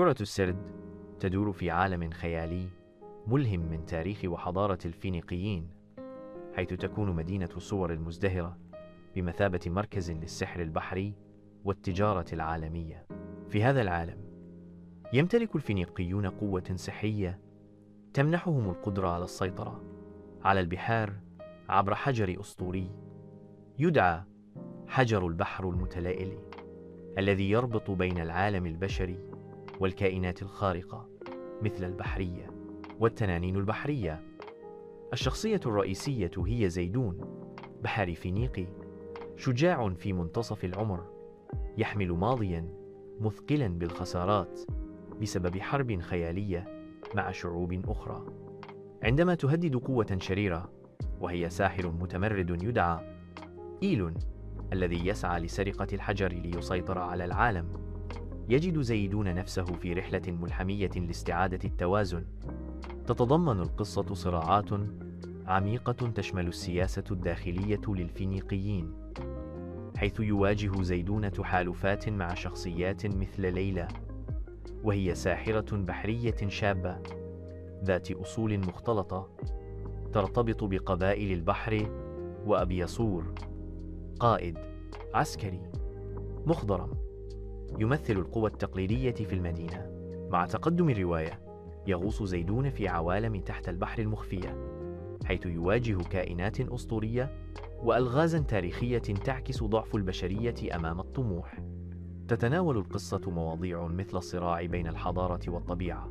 كرة السرد تدور في عالم خيالي ملهم من تاريخ وحضارة الفينيقيين، حيث تكون مدينة الصور المزدهرة بمثابة مركز للسحر البحري والتجارة العالمية. في هذا العالم يمتلك الفينيقيون قوة سحرية تمنحهم القدرة على السيطرة على البحار عبر حجر أسطوري يدعى حجر البحر المتلائل، الذي يربط بين العالم البشري والكائنات الخارقة مثل البحرية والتنانين البحرية. الشخصية الرئيسية هي زيدون، بحاري فينيقي شجاع في منتصف العمر، يحمل ماضياً مثقلاً بالخسارات بسبب حرب خيالية مع شعوب أخرى. عندما تهدد قوة شريرة وهي ساحر متمرد يدعى إيلون، الذي يسعى لسرقة الحجر ليسيطر على العالم، يجد زيدون نفسه في رحلة ملحمية لاستعادة التوازن. تتضمن القصة صراعات عميقة تشمل السياسة الداخلية للفينيقيين، حيث يواجه زيدون تحالفات مع شخصيات مثل ليلى، وهي ساحرة بحرية شابة ذات أصول مختلطة ترتبط بقبائل البحر، وأبيصور، قائد عسكري مخضرم يمثل القوى التقليدية في المدينة. مع تقدم الرواية يغوص زيدون في عوالم تحت البحر المخفية، حيث يواجه كائنات أسطورية وألغازا تاريخية تعكس ضعف البشرية أمام الطموح. تتناول القصة مواضيع مثل الصراع بين الحضارة والطبيعة،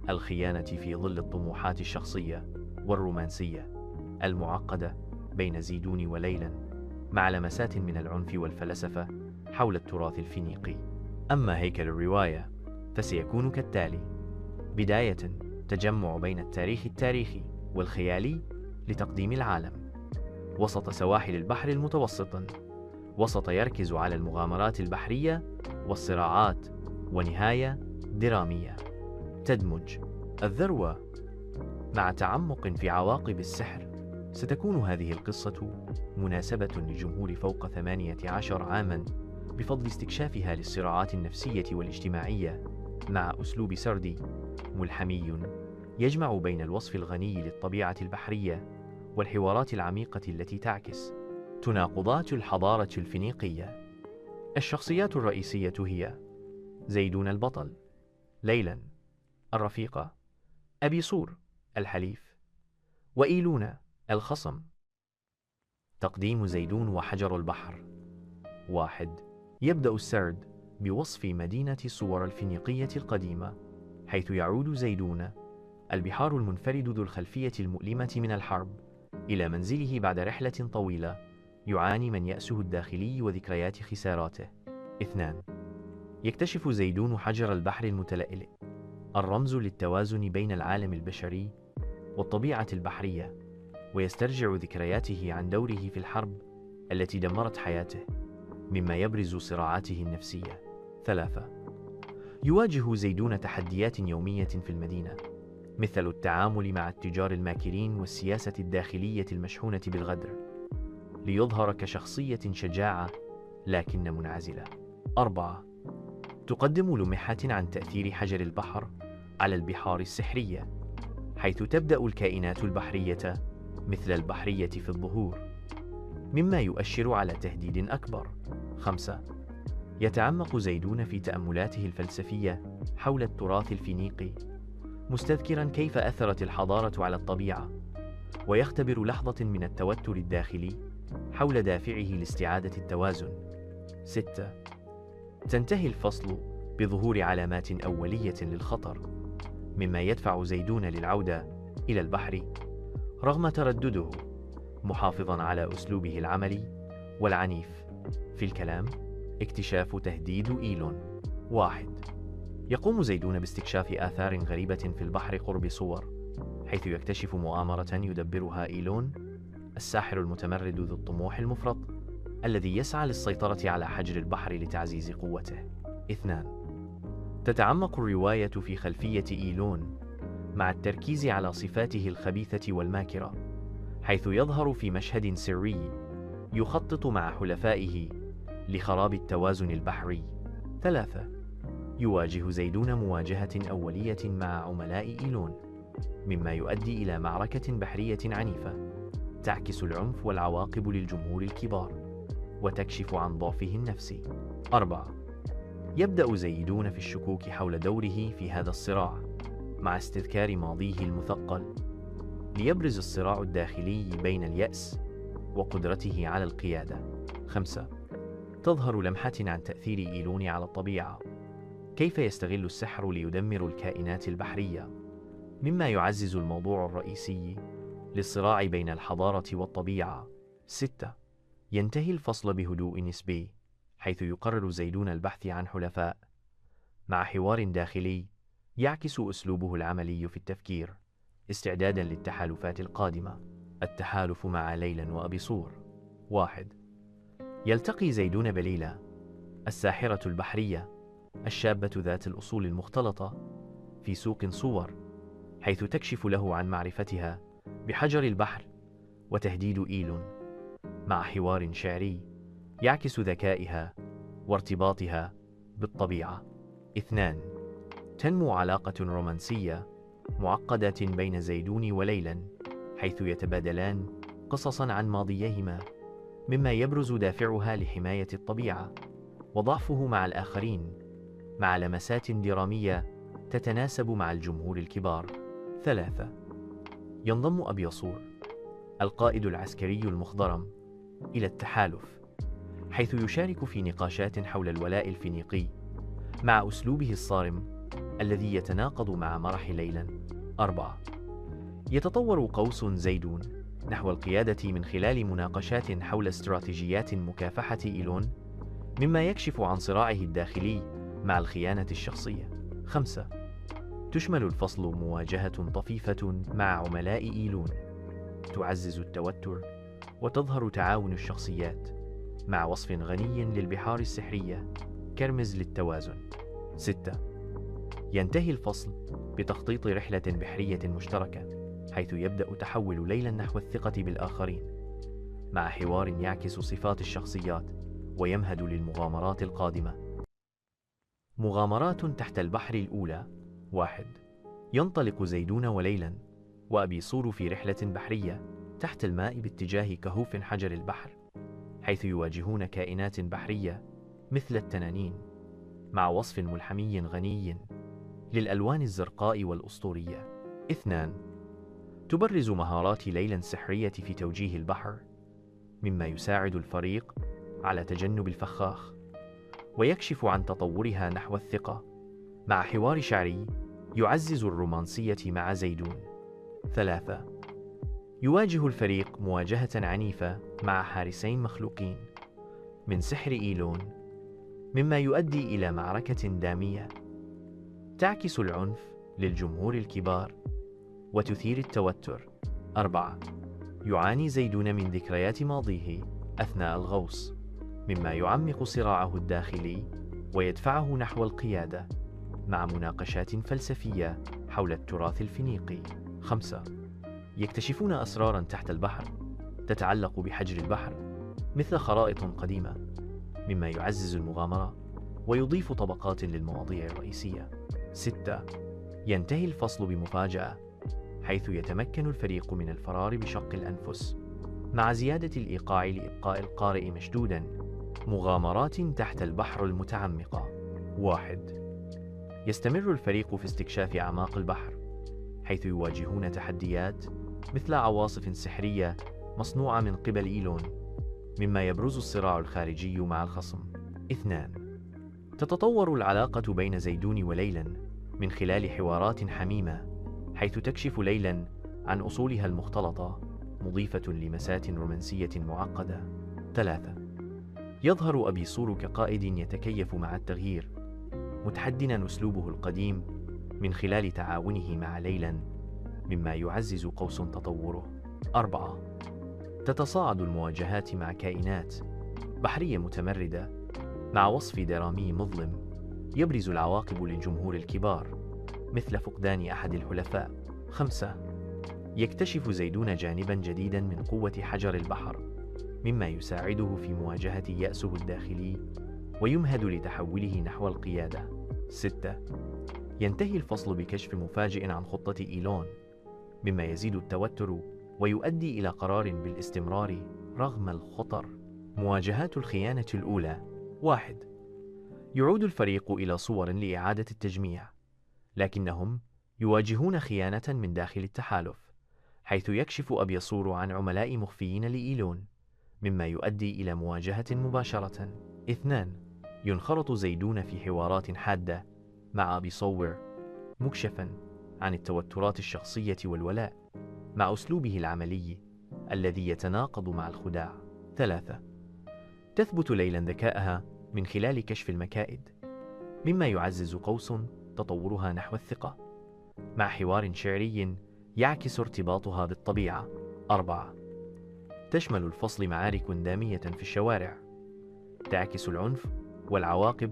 الخيانة في ظل الطموحات الشخصية، والرومانسية المعقدة بين زيدون وليلى، مع لمسات من العنف والفلسفة حول التراث الفينيقي. أما هيكل الرواية فسيكون كالتالي: بداية، تجمع بين التاريخ التاريخي والخيالي لتقديم العالم وسط سواحل البحر المتوسط، وسط يركز على المغامرات البحرية والصراعات، ونهاية درامية تدمج الذروة مع تعمق في عواقب السحر. ستكون هذه القصة مناسبة لجمهور فوق 18 عاماً بفضل استكشافها للصراعات النفسية والاجتماعية، مع أسلوب سردي ملحمي يجمع بين الوصف الغني للطبيعة البحرية والحوارات العميقة التي تعكس تناقضات الحضارة الفينيقية. الشخصيات الرئيسية هي زيدون البطل، ليلى الرفيقة، أبيصور الحليف، وإيلون الخصم. تقديم زيدون وحجر البحر. 1. يبدأ السرد بوصف مدينة الصور الفينيقية القديمة، حيث يعود زيدون، البحار المنفرد ذو الخلفية المؤلمة من الحرب، إلى منزله بعد رحلة طويلة يعاني من يأسه الداخلي وذكريات خساراته. 2. يكتشف زيدون حجر البحر المتلألئ، الرمز للتوازن بين العالم البشري والطبيعة البحرية، ويسترجع ذكرياته عن دوره في الحرب التي دمرت حياته، مما يبرز صراعاته النفسية. 3. يواجه زيدون تحديات يومية في المدينة، مثل التعامل مع التجار الماكرين والسياسة الداخلية المشحونة بالغدر، ليظهر كشخصية شجاعة لكن منعزلة. 4. تقدم لمحة عن تأثير حجر البحر على البحار السحرية، حيث تبدأ الكائنات البحرية مثل البحرية في الظهور، مما يؤشر على تهديد أكبر. 5. يتعمق زيدون في تأملاته الفلسفية حول التراث الفينيقي، مستذكرا كيف أثرت الحضارة على الطبيعة، ويختبر لحظة من التوتر الداخلي حول دافعه لاستعادة التوازن. 6. تنتهي الفصل بظهور علامات أولية للخطر، مما يدفع زيدون للعودة إلى البحر رغم تردده، محافظا على أسلوبه العملي والعنيف في الكلام. اكتشاف تهديد إيلون. 1. يقوم زيدون باستكشاف آثار غريبة في البحر قرب صور، حيث يكتشف مؤامرة يدبرها إيلون، الساحر المتمرد ذو الطموح المفرط الذي يسعى للسيطرة على حجر البحر لتعزيز قوته. 2. تتعمق الرواية في خلفية إيلون مع التركيز على صفاته الخبيثة والماكرة، حيث يظهر في مشهد سري يخطط مع حلفائه لخراب التوازن البحري. 3. يواجه زيدون مواجهة أولية مع عملاء إيلون، مما يؤدي إلى معركة بحرية عنيفة تعكس العنف والعواقب للجمهور الكبار وتكشف عن ضعفه النفسي. 4. يبدأ زيدون في الشكوك حول دوره في هذا الصراع مع استذكار ماضيه المثقل، ليبرز الصراع الداخلي بين اليأس وقدرته على القيادة. 5. تظهر لمحة عن تأثير إيلون على الطبيعة، كيف يستغل السحر ليدمر الكائنات البحرية، مما يعزز الموضوع الرئيسي للصراع بين الحضارة والطبيعة. 6. ينتهي الفصل بهدوء نسبي، حيث يقرر زيدون البحث عن حلفاء مع حوار داخلي يعكس أسلوبه العملي في التفكير، استعدادا للتحالفات القادمة. التحالف مع ليلى وأبيصور. 1. يلتقي زيدون بليلى، الساحرة البحرية الشابة ذات الأصول المختلطة، في سوق صور، حيث تكشف له عن معرفتها بحجر البحر وتهديد إيلون، مع حوار شعري يعكس ذكائها وارتباطها بالطبيعة. 2. تنمو علاقة رومانسية معقدة بين زيدون وليلى، حيث يتبادلان قصصا عن ماضيهما، مما يبرز دافعها لحماية الطبيعة وضعفه مع الآخرين، مع لمسات درامية تتناسب مع الجمهور الكبار. 3. ينضم أبيصور، القائد العسكري المخضرم، إلى التحالف، حيث يشارك في نقاشات حول الولاء الفينيقي مع أسلوبه الصارم الذي يتناقض مع مرح ليلى. 4. يتطور قوس زيدون نحو القيادة من خلال مناقشات حول استراتيجيات مكافحة إيلون، مما يكشف عن صراعه الداخلي مع الخيانة الشخصية. 5. تشمل الفصل مواجهة طفيفة مع عملاء إيلون تعزز التوتر وتظهر تعاون الشخصيات، مع وصف غني للبحار السحرية كرمز للتوازن. 6. ينتهي الفصل بتخطيط رحلة بحرية مشتركة، حيث يبدأ تحول ليلى نحو الثقة بالآخرين، مع حوار يعكس صفات الشخصيات ويمهد للمغامرات القادمة. مغامرات تحت البحر الأولى. 1. ينطلق زيدون وليلى وأبيصور في رحلة بحرية تحت الماء باتجاه كهوف حجر البحر، حيث يواجهون كائنات بحرية مثل التنانين، مع وصف ملحمي غني للألوان الزرقاء والأسطورية. 2. تبرز مهارات ليلى السحرية في توجيه البحر، مما يساعد الفريق على تجنب الفخاخ ويكشف عن تطورها نحو الثقة، مع حوار شعري يعزز الرومانسية مع زيدون. 3. يواجه الفريق مواجهة عنيفة مع حارسين مخلوقين من سحر إيلون، مما يؤدي إلى معركة دامية تعكس العنف للجمهور الكبار وتثير التوتر. 4. يعاني زيدون من ذكريات ماضيه أثناء الغوص، مما يعمق صراعه الداخلي ويدفعه نحو القيادة، مع مناقشات فلسفية حول التراث الفينيقي. 5. يكتشفون أسراراً تحت البحر تتعلق بحجر البحر مثل خرائط قديمة، مما يعزز المغامرة ويضيف طبقات للمواضيع الرئيسية. 6. ينتهي الفصل بمفاجأة، حيث يتمكن الفريق من الفرار بشق الأنفس، مع زيادة الإيقاع لإبقاء القارئ مشدوداً. مغامرات تحت البحر المتعمقة. 1. يستمر الفريق في استكشاف أعماق البحر، حيث يواجهون تحديات مثل عواصف سحرية مصنوعة من قبل إيلون، مما يبرز الصراع الخارجي مع الخصم. 2. تتطور العلاقة بين زيدون وليلى من خلال حوارات حميمة، حيث تكشف ليلى عن أصولها المختلطة، مضيفة لمسات رومانسية معقدة. 3. يظهر أبيصور كقائد يتكيف مع التغيير، متحدنا أسلوبه القديم من خلال تعاونه مع ليلى، مما يعزز قوس تطوره. 4. تتصاعد المواجهات مع كائنات بحرية متمردة، مع وصف درامي مظلم يبرز العواقب للجمهور الكبار مثل فقدان أحد الحلفاء. 5. يكتشف زيدون جانبا جديدا من قوة حجر البحر، مما يساعده في مواجهة يأسه الداخلي ويمهد لتحوله نحو القيادة. 6. ينتهي الفصل بكشف مفاجئ عن خطة إيلون، مما يزيد التوتر ويؤدي إلى قرار بالاستمرار رغم الخطر. مواجهات الخيانة الأولى. 1. يعود الفريق إلى صور لإعادة التجميع، لكنهم يواجهون خيانة من داخل التحالف، حيث يكشف أبيصور عن عملاء مخفيين لإيلون، مما يؤدي إلى مواجهة مباشرة. 2. ينخرط زيدون في حوارات حادة مع أبيصور، مكشفا عن التوترات الشخصية والولاء، مع أسلوبه العملي الذي يتناقض مع الخداع. 3. تثبت ليلا ذكاءها من خلال كشف المكائد، مما يعزز قوس تطورها نحو الثقة، مع حوار شعري يعكس ارتباطها بالطبيعة. 4. تشمل الفصل معارك دامية في الشوارع، تعكس العنف والعواقب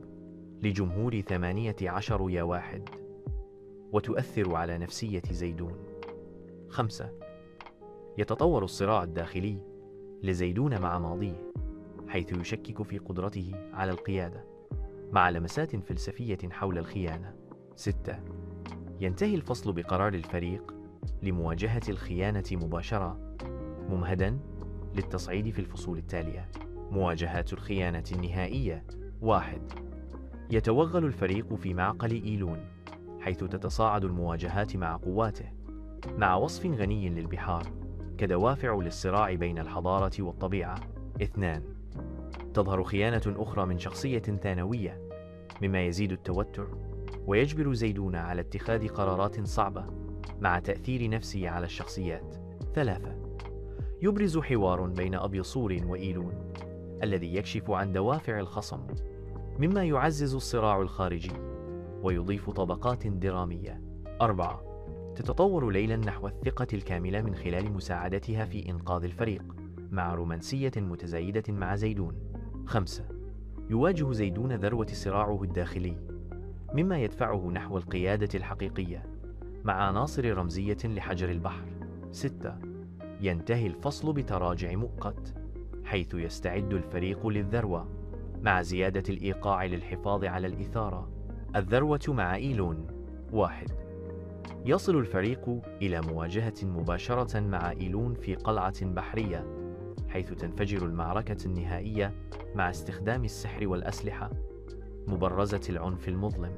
لجمهور 18 يا واحد، وتؤثر على نفسية زيدون. 5. يتطور الصراع الداخلي لزيدون مع ماضيه، حيث يشكك في قدرته على القيادة، مع لمسات فلسفية حول الخيانة. 6. ينتهي الفصل بقرار الفريق لمواجهة الخيانة مباشرة، ممهدا للتصعيد في الفصول التالية. مواجهات الخيانة النهائية. 1. يتوغل الفريق في معقل إيلون، حيث تتصاعد المواجهات مع قواته، مع وصف غني للبحار كدوافع للصراع بين الحضارة والطبيعة. 2. تظهر خيانة أخرى من شخصية ثانوية، مما يزيد التوتر ويجبر زيدون على اتخاذ قرارات صعبة مع تأثير نفسي على الشخصيات. 3. يبرز حوار بين أبيصور وإيلون الذي يكشف عن دوافع الخصم، مما يعزز الصراع الخارجي ويضيف طبقات درامية. 4. تتطور ليلا نحو الثقة الكاملة من خلال مساعدتها في إنقاذ الفريق، مع رومانسية متزايدة مع زيدون. 5. يواجه زيدون ذروة صراعه الداخلي، مما يدفعه نحو القيادة الحقيقية، مع عناصر رمزية لحجر البحر. 6. ينتهي الفصل بتراجع مؤقت، حيث يستعد الفريق للذروة، مع زيادة الإيقاع للحفاظ على الإثارة. الذروة مع إيلون. 1. يصل الفريق إلى مواجهة مباشرة مع إيلون في قلعة بحرية، حيث تنفجر المعركة النهائية مع استخدام السحر والأسلحة، مبرزة العنف المظلم.